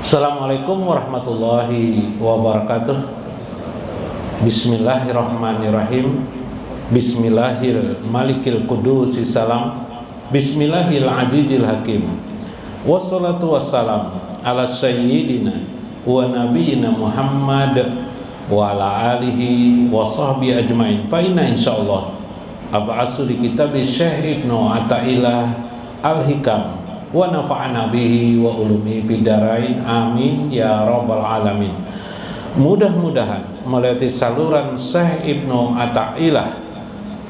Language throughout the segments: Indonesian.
Assalamualaikum warahmatullahi wabarakatuh. Bismillahirrahmanirrahim. Bismillahil malikil kudusi salam. Bismillahil azizil hakim. Wassalatu wassalam ala sayyidina wa nabiyina Muhammad wa ala alihi wa sahbihi ajmain. Fa inna insyaallah ab'asu li kitabi Syekh Ibnu Athaillah Al-Hikam wa nafa'ana bihi wa ulumi bidarain amin ya rabbal alamin. Mudah-mudahan melalui saluran Syekh Ibnu Athaillah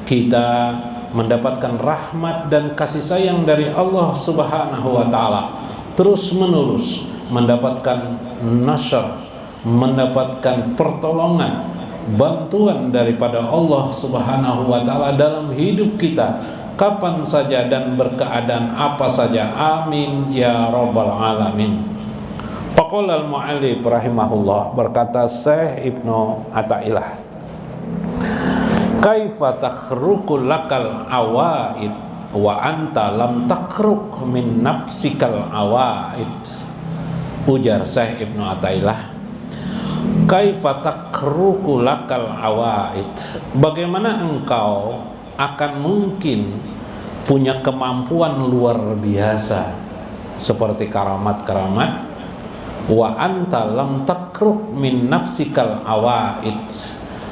kita mendapatkan rahmat dan kasih sayang dari Allah Subhanahu wa taala, terus menerus mendapatkan nasr, mendapatkan pertolongan, bantuan daripada Allah Subhanahu wa taala dalam hidup kita kapan saja dan berkeadaan apa saja. Amin ya rabbal alamin. Faqala al-mu'allif rahimahullah, berkata Syekh Ibnu Athaillah, kaifa takhruqu lakal awaid wa anta lam takhruq min nafsikal awaid. Ujar Syekh Ibnu Athaillah, kaifa takhruqu lakal awaid, bagaimana engkau akan mungkin punya kemampuan luar biasa seperti karamat-karamat, wa anta lam takruk min nafsikal awaid,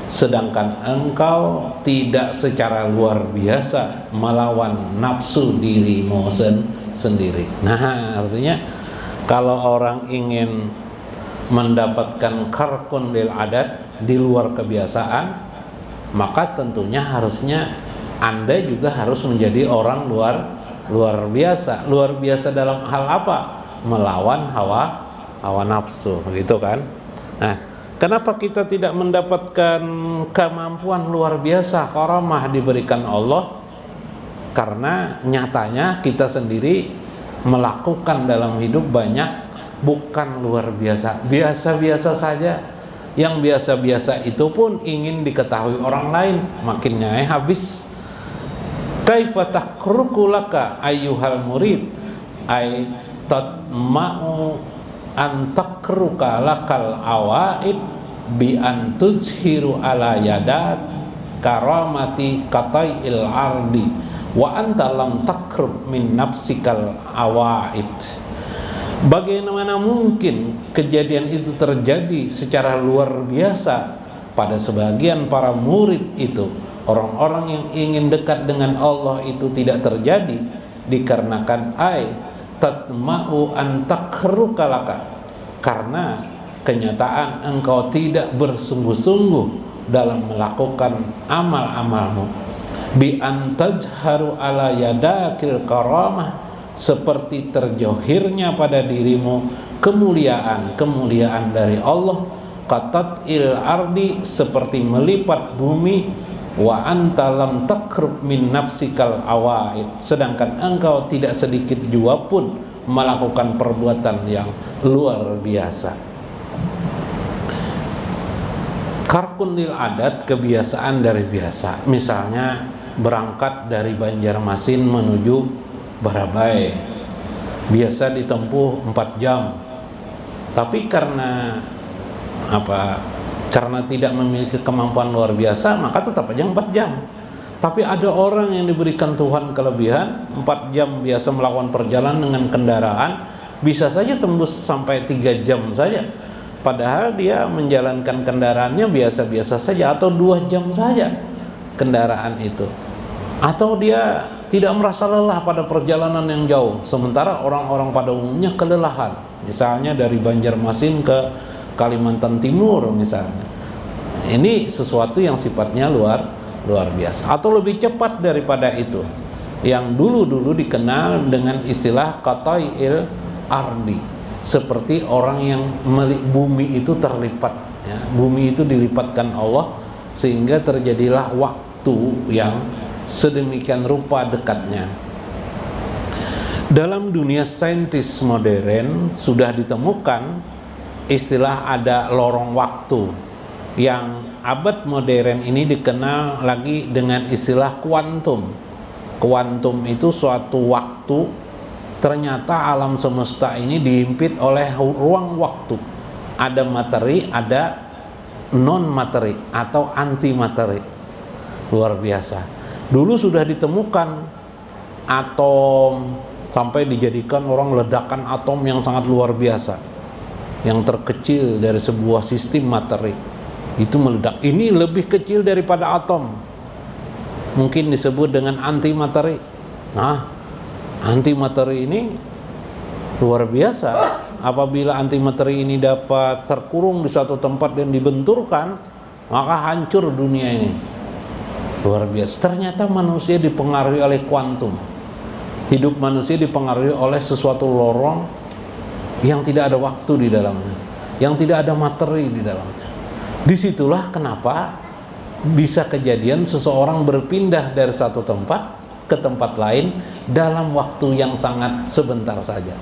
sedangkan engkau tidak secara luar biasa melawan nafsu dirimu sendiri. Nah, artinya kalau orang ingin mendapatkan karkun lil adat di luar kebiasaan, maka tentunya harusnya Anda juga harus menjadi orang luar biasa. Luar biasa dalam hal apa? Melawan hawa nafsu, gitu kan? Nah, kenapa kita tidak mendapatkan kemampuan luar biasa, karamah diberikan Allah? Karena nyatanya kita sendiri melakukan dalam hidup banyak bukan luar biasa, biasa-biasa saja. Yang biasa-biasa itu pun ingin diketahui orang lain, makin nyai habis. Kaifa takhruqu laka ayyuhal murid ay tatma'u an takhruqa lakal awaid bi an tuzhiru ala yadat karamati qata'il ardi wa anta lam takhruq min nafsikal awaid. Bagaimana mungkin kejadian itu terjadi secara luar biasa pada sebagian para murid itu? Orang-orang yang ingin dekat dengan Allah itu tidak terjadi dikarenakan tatma'u an takhruqa laka, karena kenyataan engkau tidak bersungguh-sungguh dalam melakukan amal-amalmu. Bi an tajharu ala yadakil karamah, seperti terjohirnya pada dirimu kemuliaan dari Allah. Qatat il ardi, seperti melipat bumi. Wa anta lam takrub min nafsikal awaid, sedangkan engkau tidak sedikit jua pun melakukan perbuatan yang luar biasa. Karkun lil adat, kebiasaan dari biasa. Misalnya berangkat dari Banjarmasin menuju Barabai, biasa ditempuh 4 jam. Tapi karena karena tidak memiliki kemampuan luar biasa, maka tetap aja 4 jam. Tapi ada orang yang diberikan Tuhan kelebihan, 4 jam biasa melakukan perjalanan dengan kendaraan, bisa saja tembus sampai 3 jam saja. Padahal dia menjalankan kendaraannya biasa-biasa saja, atau 2 jam saja kendaraan itu. Atau dia tidak merasa lelah pada perjalanan yang jauh, sementara orang-orang pada umumnya kelelahan. Misalnya dari Banjarmasin ke Kalimantan Timur misalnya. Ini sesuatu yang sifatnya luar biasa. Atau lebih cepat daripada itu, yang dulu dikenal dengan istilah qata'il ardi, seperti orang yang bumi itu terlipat, ya. Bumi itu dilipatkan Allah sehingga terjadilah waktu yang sedemikian rupa dekatnya. Dalam dunia saintis modern sudah ditemukan istilah ada lorong waktu, yang abad modern ini dikenal lagi dengan istilah kuantum. Kuantum itu suatu waktu ternyata alam semesta ini dihimpit oleh ruang waktu. Ada materi, ada non materi atau anti materi. Luar biasa. Dulu sudah ditemukan atom, sampai dijadikan orang ledakan atom yang sangat luar biasa, yang terkecil dari sebuah sistem materi itu meledak. Ini lebih kecil daripada atom, mungkin disebut dengan anti materi. Nah, anti materi ini luar biasa. Apabila anti materi ini dapat terkurung di suatu tempat dan dibenturkan, maka hancur dunia ini. Luar biasa. Ternyata manusia dipengaruhi oleh kuantum. Hidup manusia dipengaruhi oleh sesuatu lorong yang tidak ada waktu di dalamnya, yang tidak ada materi di dalamnya. Disitulah kenapa bisa kejadian seseorang berpindah dari satu tempat ke tempat lain dalam waktu yang sangat sebentar saja.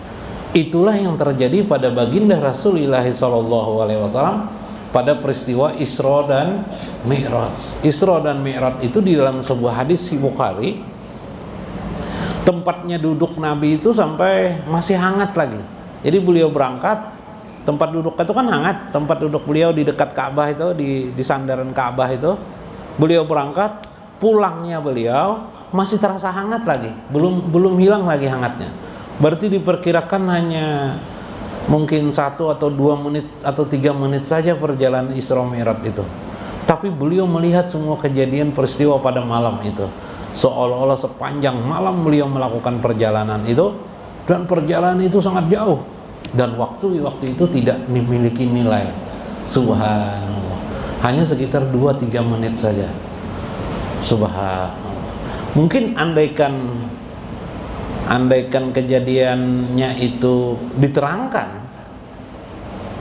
Itulah yang terjadi pada baginda Rasulullah SAW pada peristiwa Isra dan Mi'raj. Isra dan Mi'raj itu di dalam sebuah hadis Bukhari, tempatnya duduk Nabi itu sampai masih hangat lagi. Jadi beliau berangkat, tempat duduk itu kan hangat, tempat duduk beliau di dekat Ka'bah itu, di sandaran Ka'bah itu. Beliau berangkat, pulangnya beliau masih terasa hangat lagi, belum hilang lagi hangatnya. Berarti diperkirakan hanya mungkin 1 atau 2 menit atau 3 menit saja perjalanan Isra Mi'raj itu. Tapi beliau melihat semua kejadian peristiwa pada malam itu, seolah-olah sepanjang malam beliau melakukan perjalanan itu, dan perjalanan itu sangat jauh, dan waktu itu tidak memiliki nilai. Subhanallah, hanya sekitar 2-3 menit saja. Subhanallah. Mungkin andaikan kejadiannya itu diterangkan,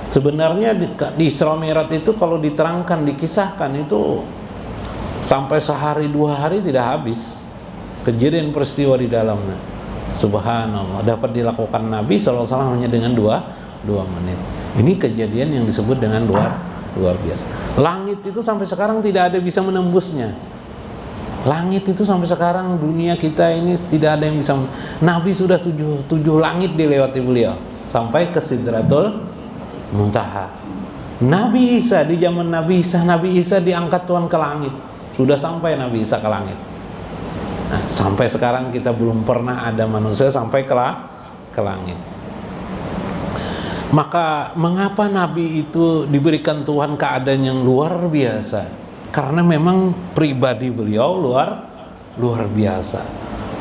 sebenarnya di Isra Mi'raj itu kalau diterangkan, dikisahkan itu sampai sehari 2 hari tidak habis kejadian peristiwa di dalamnya. Subhanallah, dapat dilakukan Nabi SAW hanya dengan 2 menit. Ini kejadian yang disebut dengan luar biasa. Langit itu sampai sekarang tidak ada bisa menembusnya. Langit itu sampai sekarang dunia kita ini tidak ada yang bisa. Nabi sudah 7 langit dilewati beliau sampai ke Sidratul Muntaha. Nabi Isa, di zaman Nabi Isa diangkat Tuhan ke langit. Sudah sampai Nabi Isa ke langit. Nah, sampai sekarang kita belum pernah ada manusia sampai ke langit. Maka mengapa Nabi itu diberikan Tuhan keadaan yang luar biasa? Karena memang pribadi beliau luar biasa.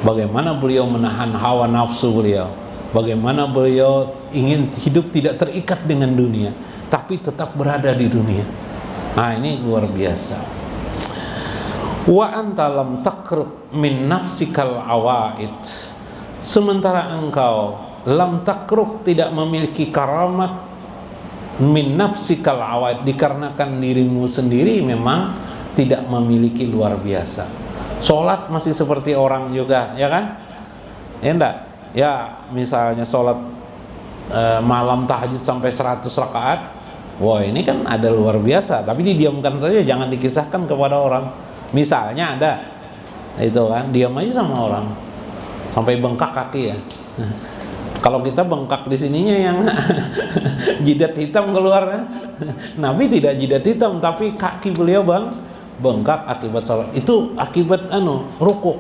Bagaimana beliau menahan hawa nafsu beliau, bagaimana beliau ingin hidup tidak terikat dengan dunia, tapi tetap berada di dunia. Nah, ini luar biasa. Wa anta lam takrub min nafsikal awaid, sementara engkau lam takrub tidak memiliki karamat min nafsikal awaid, dikarenakan dirimu sendiri memang tidak memiliki luar biasa. Sholat masih seperti orang juga, ya kan? Ya enggak? Ya, misalnya sholat malam tahajud sampai 100 rakaat. Wah, ini kan ada luar biasa, tapi didiamkan saja, jangan dikisahkan kepada orang. Misalnya ada itu kan, diam aja sama orang sampai bengkak kaki ya. Kalau kita bengkak di sininya yang jidat hitam keluar. Nabi tidak jidat hitam, tapi kaki beliau bengkak akibat sholat. Itu akibat ruku.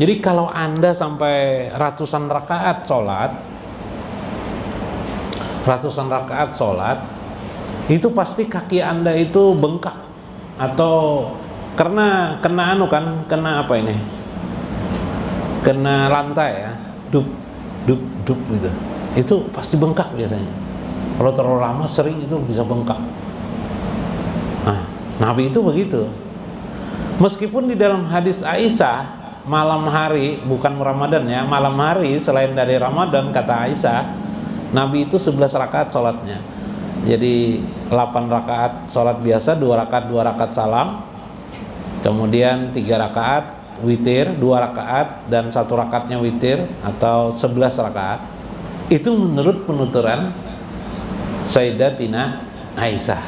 Jadi kalau Anda sampai ratusan rakaat sholat, itu pasti kaki Anda itu bengkak, atau karena kena apa ini? Kena lantai ya, dup gitu. Itu pasti bengkak biasanya. Kalau terlalu lama sering itu bisa bengkak. Nah, Nabi itu begitu. Meskipun di dalam hadis Aisyah, malam hari, bukan Ramadan ya, malam hari selain dari Ramadan, kata Aisyah, Nabi itu 11 rakaat sholatnya. Jadi 8 rakaat sholat biasa, 2 rakaat salam, kemudian 3 rakaat witir, 2 rakaat dan 1 rakaatnya witir, atau 11 rakaat. Itu menurut penuturan Sayyidatina Aisyah.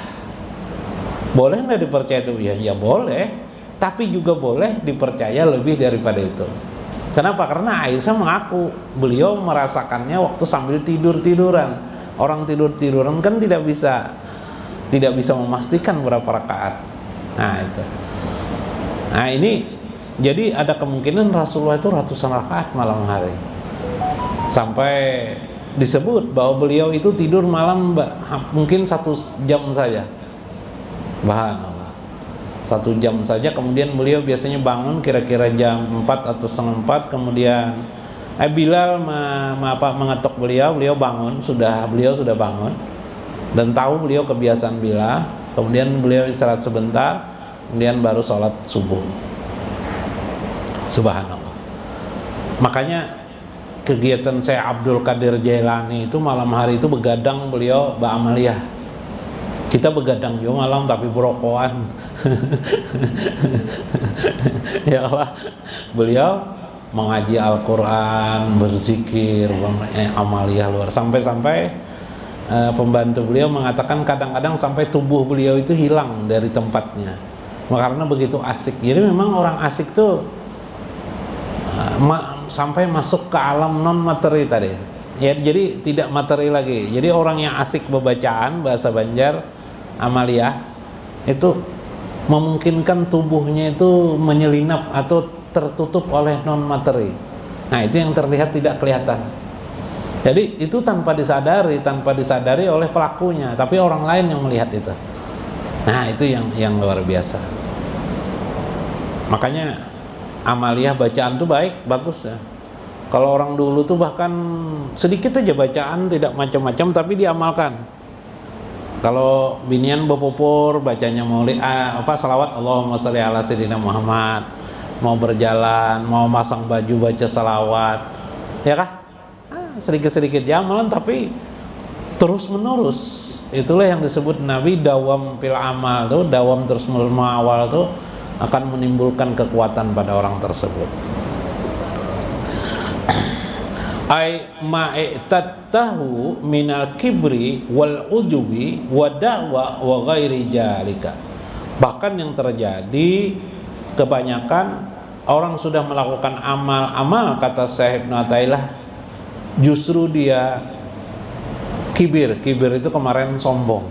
Boleh nggak dipercaya itu? Ya boleh, tapi juga boleh dipercaya lebih daripada itu. Kenapa? Karena Aisyah mengaku beliau merasakannya waktu sambil tidur-tiduran. Orang tidur-tiduran kan tidak bisa memastikan berapa rakaat. Nah itu. Nah ini jadi ada kemungkinan Rasulullah itu ratusan rakaat malam hari. Sampai disebut bahwa beliau itu tidur malam mungkin 1 jam saja. Subhanallah, 1 jam saja. Kemudian beliau biasanya bangun kira-kira jam 4 atau setengah 4. Kemudian Bilal mengetok beliau bangun, beliau sudah bangun dan tahu beliau kebiasaan Bilal. Kemudian beliau istirahat sebentar, kemudian baru sholat subuh. Subhanallah. Makanya kegiatan saya Abdul Qadir Jailani itu malam hari itu begadang, beliau ba'amaliyah. Kita begadang juga malam tapi berokokan. Ya Allah, beliau mengaji Al-Quran, berzikir, amaliyah luar. Sampai-sampai pembantu beliau mengatakan kadang-kadang sampai tubuh beliau itu hilang dari tempatnya, karena begitu asik. Jadi memang orang asik tuh sampai masuk ke alam non materi tadi ya, jadi tidak materi lagi. Jadi orang yang asik bebacaan, bahasa Banjar amaliyah, itu memungkinkan tubuhnya itu menyelinap atau tertutup oleh non materi. Nah itu yang terlihat tidak kelihatan. Jadi itu tanpa disadari oleh pelakunya, tapi orang lain yang melihat itu. Nah itu yang luar biasa. Makanya amaliyah bacaan tuh bagus ya. Kalau orang dulu tuh bahkan sedikit aja bacaan, tidak macam-macam tapi diamalkan. Kalau binian bopopor bacanya maulid salawat Allahumma sholli ala sayyidina Muhammad, mau berjalan, mau masang baju baca salawat, ya kah? Sedikit-sedikit amalan tapi terus menerus. Itulah yang disebut Nabi dawam fil amal tuh, dawam terus mengawal tuh akan menimbulkan kekuatan pada orang tersebut. Ai ma'tatahu minal kibri wal ujubi wa da'wa wa ghairi jalika. Bahkan yang terjadi kebanyakan orang sudah melakukan amal-amal, kata Syekh Ibnu Athaillah, justru dia kibir itu kemarin sombong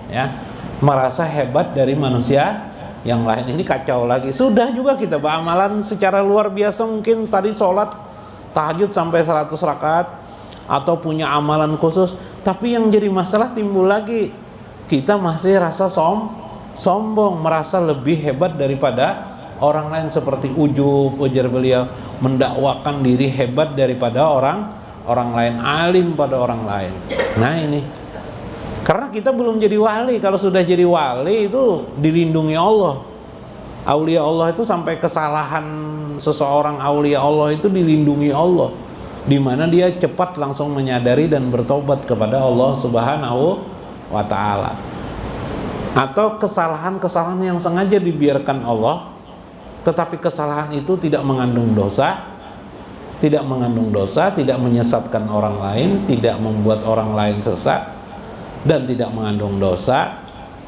ya, merasa hebat dari manusia yang lain. Ini kacau lagi. Sudah juga kita beramalan secara luar biasa, mungkin tadi sholat tahajud sampai 100 rakaat atau punya amalan khusus, tapi yang jadi masalah timbul lagi, kita masih rasa sombong, merasa lebih hebat daripada orang lain, seperti ujub, ujar beliau, mendakwakan diri hebat daripada orang lain, alim pada orang lain. Nah ini karena kita belum jadi wali. Kalau sudah jadi wali itu dilindungi Allah. Aulia Allah itu sampai kesalahan seseorang aulia Allah itu dilindungi Allah, di mana dia cepat langsung menyadari dan bertobat kepada Allah Subhanahu wa ta'ala. Atau kesalahan-kesalahan yang sengaja dibiarkan Allah, tetapi kesalahan itu tidak mengandung dosa, tidak menyesatkan orang lain, tidak membuat orang lain sesat, dan tidak mengandung dosa.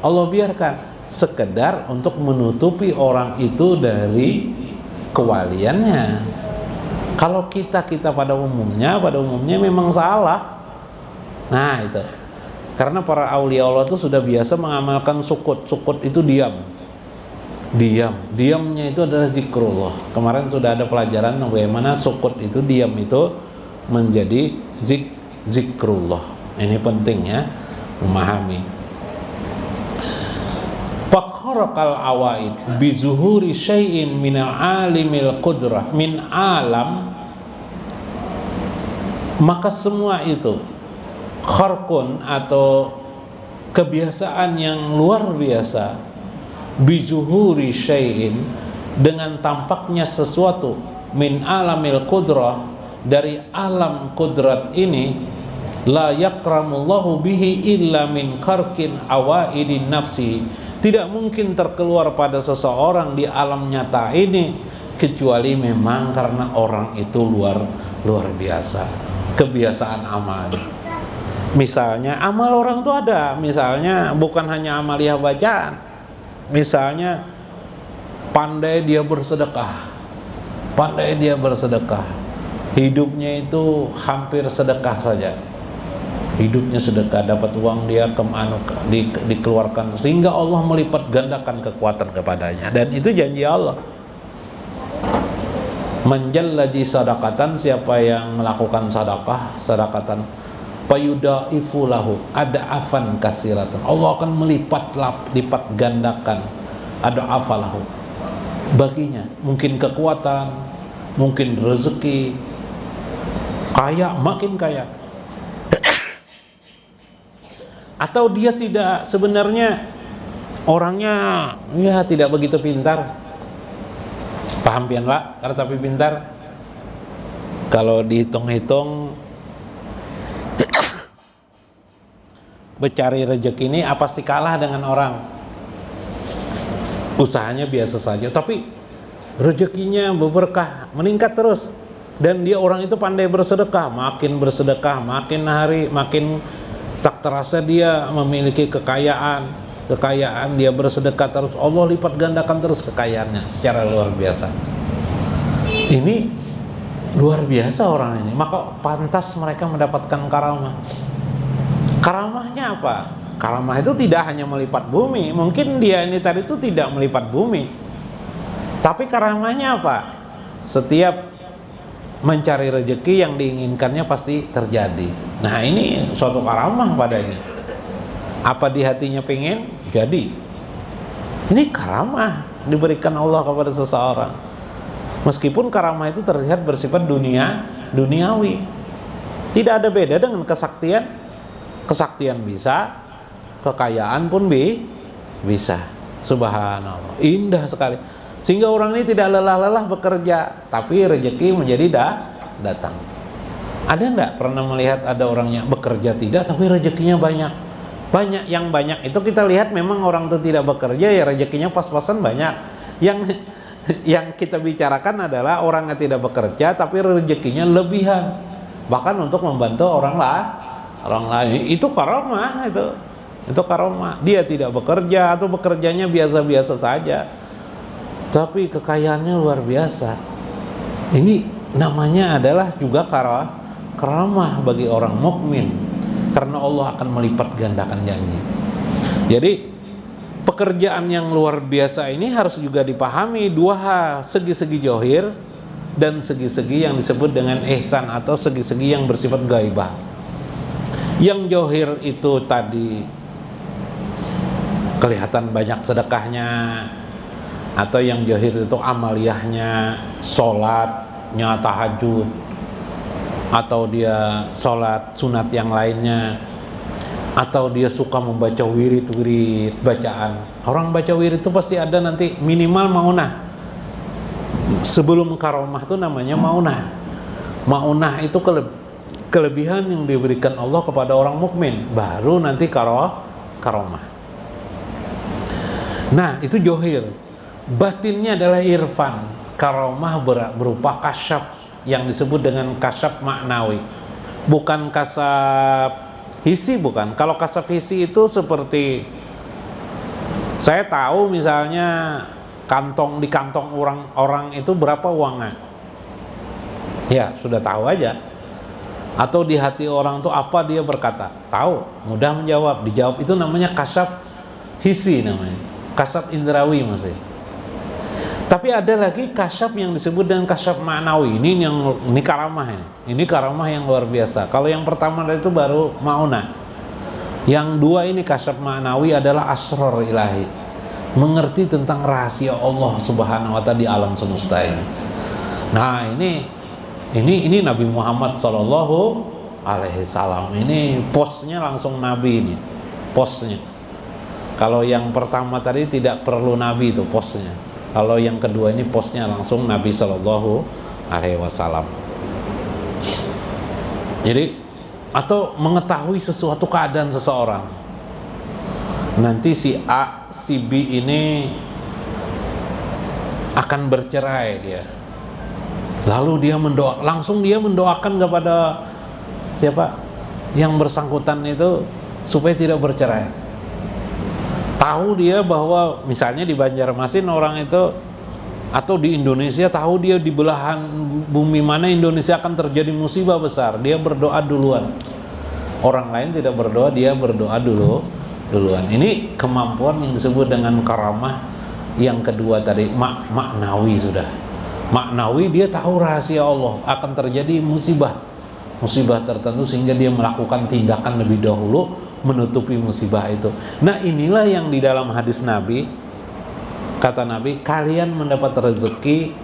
Allah biarkan sekedar untuk menutupi orang itu dari kewaliannya. Kalau kita pada umumnya memang salah. Nah itu karena para aulia Allah itu sudah biasa mengamalkan sukut itu diamnya itu adalah zikrullah. Kemarin sudah ada pelajaran bagaimana sukut itu, diam itu menjadi zikrullah. Ini penting ya memahami. Fakharakal awaid bizuhuri syai'in minal alimil qudrah min alam, maka semua itu kharkun atau kebiasaan yang luar biasa, bizuhuri syai'in dengan tampaknya sesuatu, min alamil qudrah dari alam kudrat ini, la yakramullahu bihi illa min kharkin awaidin nafsi, tidak mungkin terkeluar pada seseorang di alam nyata ini kecuali memang karena orang itu luar biasa kebiasaan amal. Misalnya amal orang itu ada, misalnya bukan hanya amaliyah bacaan, misalnya pandai dia bersedekah, pandai dia bersedekah, hidupnya itu hampir sedekah saja, hidupnya sedekah, dapat uang dia kemana dikeluarkan, sehingga Allah melipat gandakan kekuatan kepadanya. Dan itu janji Allah, menjalladi sadaqatan, siapa yang melakukan sadaqatan payudaifu lahu ad'afan kasiratan, Allah akan lipat gandakan ad'afalahu baginya, mungkin kekuatan, mungkin rezeki, kaya, makin kaya. Atau dia tidak, sebenarnya orangnya ya tidak begitu pintar, paham pian lah, karena tapi pintar, kalau dihitung-hitung mencari rezeki ini pasti kalah dengan orang usahanya biasa saja, tapi rezekinya berberkah, meningkat terus. Dan dia orang itu pandai bersedekah, makin hari makin tak terasa dia memiliki kekayaan, dia bersedekah terus, Allah lipat gandakan terus kekayaannya secara luar biasa. Ini luar biasa orang ini, maka pantas mereka mendapatkan karamah. Karamahnya apa? Karamah itu tidak hanya melipat bumi, mungkin dia ini tadi itu tidak melipat bumi, tapi karamahnya apa? Setiap mencari rezeki yang diinginkannya pasti terjadi. Nah, ini suatu karamah padanya. Apa di hatinya pengen? Jadi. Ini karamah diberikan Allah kepada seseorang. Meskipun karamah itu terlihat bersifat duniawi. Tidak ada beda dengan kesaktian. Kesaktian bisa, kekayaan pun bisa. Subhanallah, indah sekali. Sehingga orang ini tidak lelah-lelah bekerja, tapi rezeki menjadi datang. Ada enggak pernah melihat ada orangnya bekerja tidak, tapi rezekinya banyak? Banyak, yang banyak itu kita lihat memang orang itu tidak bekerja, ya rezekinya pas-pasan banyak. Yang kita bicarakan adalah orang yang tidak bekerja tapi rezekinya lebihan, bahkan untuk membantu orang lain. Itu karamah, itu karamah. Dia tidak bekerja atau bekerjanya biasa-biasa saja, tapi kekayaannya luar biasa. Ini namanya adalah juga karamah bagi orang mukmin, karena Allah akan melipat gandakan janji. Jadi pekerjaan yang luar biasa ini harus juga dipahami dua hal, segi-segi johir dan segi-segi yang disebut dengan ihsan atau segi-segi yang bersifat gaibah. Yang johir itu tadi kelihatan banyak sedekahnya, atau yang johir itu amaliyahnya, sholatnya tahajud, atau dia sholat sunat yang lainnya, atau dia suka membaca wirid bacaan. Orang baca wirid itu pasti ada nanti minimal maunah. Sebelum karomah itu namanya maunah. Maunah itu kelebihan yang diberikan Allah kepada orang mukmin, baru nanti karomah. Nah, itu johir. Batinnya adalah irfan. Karomah berupa kasyaf, yang disebut dengan kasyaf maknawi, bukan kasyaf hisi, bukan. Kalau kasyaf hisi itu seperti saya tahu misalnya di kantong orang itu berapa uangnya, ya sudah tahu aja. Atau di hati orang itu apa dia berkata, tahu, mudah menjawab, dijawab. Itu namanya kasyaf hisi, namanya kasyaf indrawi masih. Tapi ada lagi kasyaf yang disebut dengan kasyaf ma'nawi. Ini karamah ini. Ini karamah yang luar biasa. Kalau yang pertama itu baru maunah. Yang dua ini kasyaf ma'nawi adalah asrar ilahi. Mengerti tentang rahasia Allah Subhanahu wa ta'ala di alam semesta ini. Nah, ini Nabi Muhammad sallallahu alaihi wasallam. Ini posnya langsung Nabi ini. Posnya. Kalau yang pertama tadi tidak perlu Nabi itu posnya. Kalau yang kedua ini posnya langsung Nabi sallallahu alaihi wasallam. Jadi atau mengetahui sesuatu keadaan seseorang. Nanti si A, si B ini akan bercerai dia. Lalu dia langsung mendoakan kepada siapa? Yang bersangkutan itu supaya tidak bercerai. Tahu dia bahwa misalnya di Banjarmasin orang itu Atau di Indonesia tahu dia di belahan bumi mana Indonesia akan terjadi musibah besar, dia berdoa duluan. Orang lain tidak berdoa, dia berdoa duluan. Ini kemampuan yang disebut dengan karamah. Yang kedua tadi maknawi sudah. Maknawi, dia tahu rahasia Allah, akan terjadi musibah tertentu sehingga dia melakukan tindakan lebih dahulu menutupi musibah itu. Nah, inilah yang di dalam hadis Nabi, kata Nabi, kalian mendapat rezeki,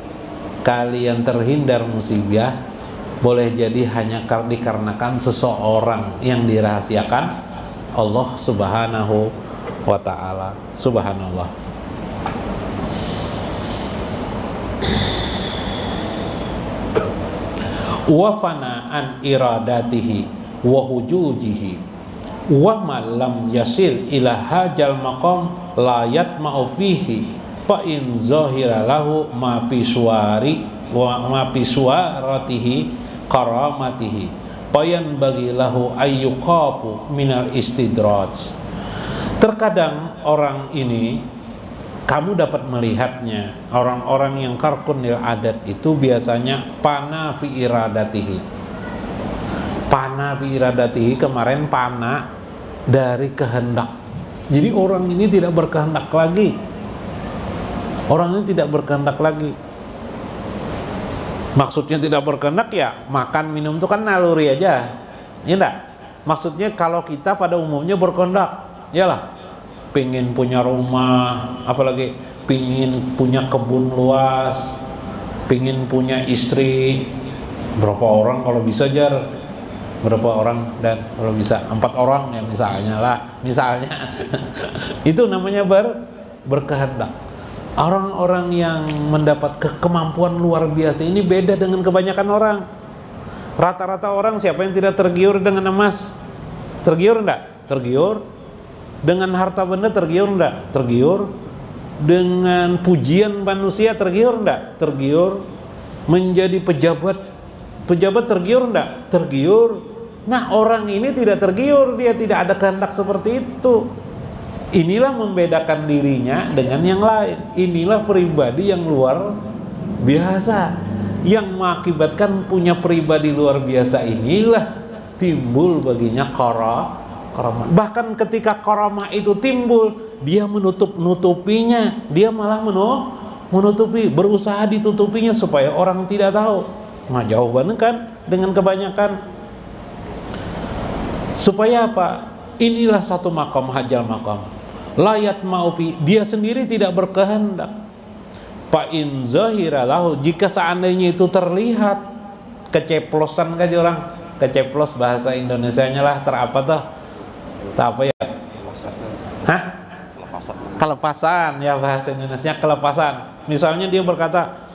kalian terhindar musibah, boleh jadi hanya dikarenakan seseorang yang dirahasiakan Allah Subhanahu wa ta'ala. Subhanallah. Wa fana'an iradatihi wa hujujihi wa ma lam yasil ila hajal maqam la yatma'u fihi fa in zahira lahu ma pisuari wa ma pisuaratihi karamatihi bayan bagi lahu ayyuqabu minal istidraj. Terkadang orang ini kamu dapat melihatnya, orang-orang yang karkunil adat itu biasanya pana fi iradatihi. Pana fi iradatihi, kemarin pana dari kehendak. Jadi orang ini tidak berkehendak lagi. Orang ini tidak berkehendak lagi. Maksudnya tidak berkehendak ya makan minum itu kan naluri aja, ya enggak? Maksudnya kalau kita pada umumnya berkehendak, iyalah pengen punya rumah, apalagi pengen punya kebun luas, pengen punya istri berapa orang kalau bisa jar, berapa orang, dan kalau bisa 4 orang ya misalnya itu namanya berkehendak. Orang-orang yang mendapat kemampuan luar biasa ini beda dengan kebanyakan orang. Rata-rata orang siapa yang tidak tergiur dengan emas? Tergiur enggak? Tergiur. Dengan harta benda tergiur enggak? Tergiur. Dengan pujian manusia tergiur enggak? Tergiur. Menjadi pejabat tergiur enggak? Tergiur. Nah, orang ini tidak tergiur, dia tidak ada kehendak seperti itu. Inilah membedakan dirinya dengan yang lain. Inilah pribadi yang luar biasa, yang mengakibatkan punya pribadi luar biasa inilah timbul baginya karamah. Bahkan ketika karamah itu timbul, dia menutupinya, dia malah menutupi, berusaha ditutupinya supaya orang tidak tahu. Nah, jauh banget kan dengan kebanyakan. Supaya apa? Inilah satu makam, hajal makam. Layat maupi, dia sendiri tidak berkehendak. Fa in zahira lahu, jika seandainya itu terlihat keceplosan kan orang, keceplos bahasa Indonesianya lah, terapa tuh? Tak apa ya? Hah? Kelepasan ya bahasa Indonesia, kelepasan. Misalnya dia berkata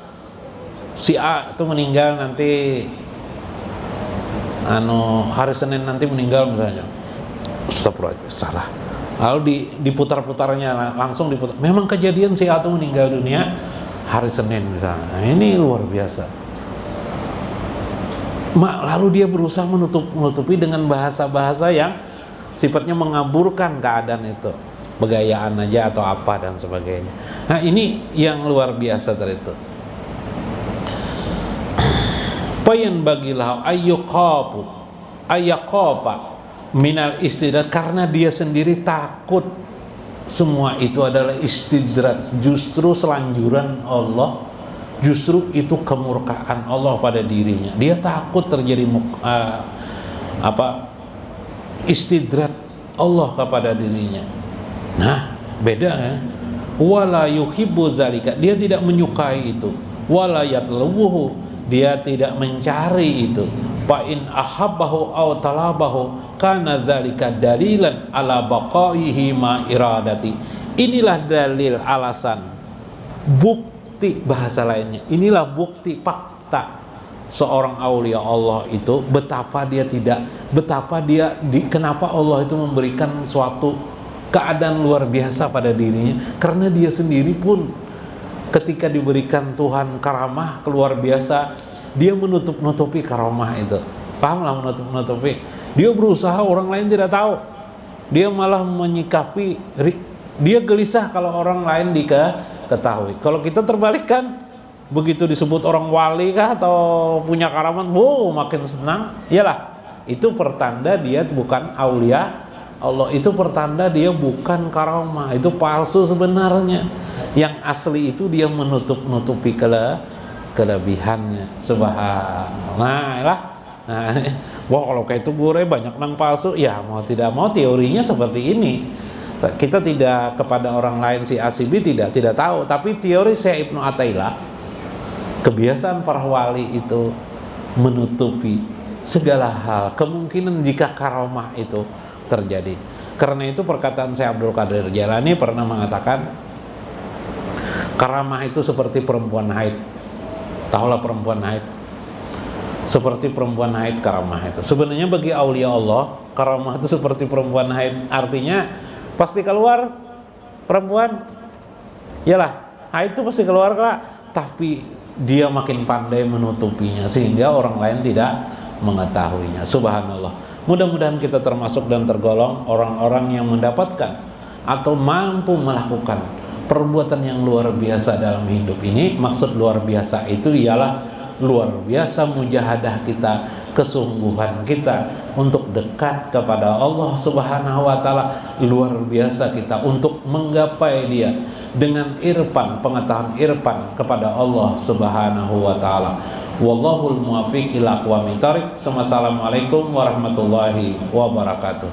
si A itu meninggal nanti hari Senin nanti meninggal misalnya. Astagfirullah, salah. Lalu diputar-putarnya langsung diputar. Memang kejadian si A itu meninggal dunia hari Senin misalnya. Nah, ini luar biasa. Lalu dia berusaha menutupi dengan bahasa-bahasa yang sifatnya mengaburkan keadaan itu, begayaan aja atau apa dan sebagainya. Nah, ini yang luar biasa dari itu. Payan bagilah ayyaqafa minal istidrat, karena dia sendiri takut semua itu adalah istidrat, justru selanjuran Allah, justru itu kemurkaan Allah pada dirinya. Dia takut terjadi istidrat Allah kepada dirinya. Nah, beda ya. Wala yuhibbu zalika, dia tidak menyukai itu. Wala yatlubuhu, dia tidak mencari itu. Fa in ahabbahu aw talabahu kana zalika dalilan ala baqaihi ma iradati. Inilah dalil, alasan, bukti, bahasa lainnya, inilah bukti fakta seorang aulia Allah itu betapa kenapa Allah itu memberikan suatu keadaan luar biasa pada dirinya, karena dia sendiri pun ketika diberikan Tuhan karamah luar biasa, dia menutupi karamah itu. Pahamlah menutupi. Dia berusaha orang lain tidak tahu. Dia malah menyikapi, dia gelisah kalau orang lain diketahui. Kalau kita terbalikkan, begitu disebut orang wali kah atau punya karamat, makin senang. Iyalah, itu pertanda dia bukan aulia Allah, itu pertanda dia bukan karamah, itu palsu sebenarnya. Yang asli itu dia menutupi kelebihannya. Subhanallah. Nah, wah kalau kayak itu gue banyak nang palsu, ya mau tidak mau teorinya seperti ini. Kita tidak kepada orang lain si ACB tidak tahu, tapi teori Syekh Ibnu Athaillah, kebiasaan para wali itu menutupi segala hal kemungkinan jika karamah itu terjadi. Karena itu perkataan Syekh Abdul Qadir Jailani pernah mengatakan, karamah itu seperti perempuan haid. Tahulah perempuan haid, seperti perempuan haid karamah itu. Sebenarnya bagi aulia Allah, karamah itu seperti perempuan haid. Artinya pasti keluar perempuan, iyalah haid itu pasti keluar Kak. Tapi dia makin pandai menutupinya sehingga orang lain tidak mengetahuinya. Subhanallah. Mudah-mudahan kita termasuk dan tergolong orang-orang yang mendapatkan atau mampu melakukan perbuatan yang luar biasa dalam hidup ini. Maksud luar biasa itu ialah luar biasa mujahadah kita, kesungguhan kita untuk dekat kepada Allah Subhanahu wa taala. Luar biasa kita untuk menggapai dia dengan irfan, pengetahuan irfan kepada Allah Subhanahu wa taala. Wallahul muwaffiq ila aqwamit thoriq. Wassalamualaikum warahmatullahi wabarakatuh.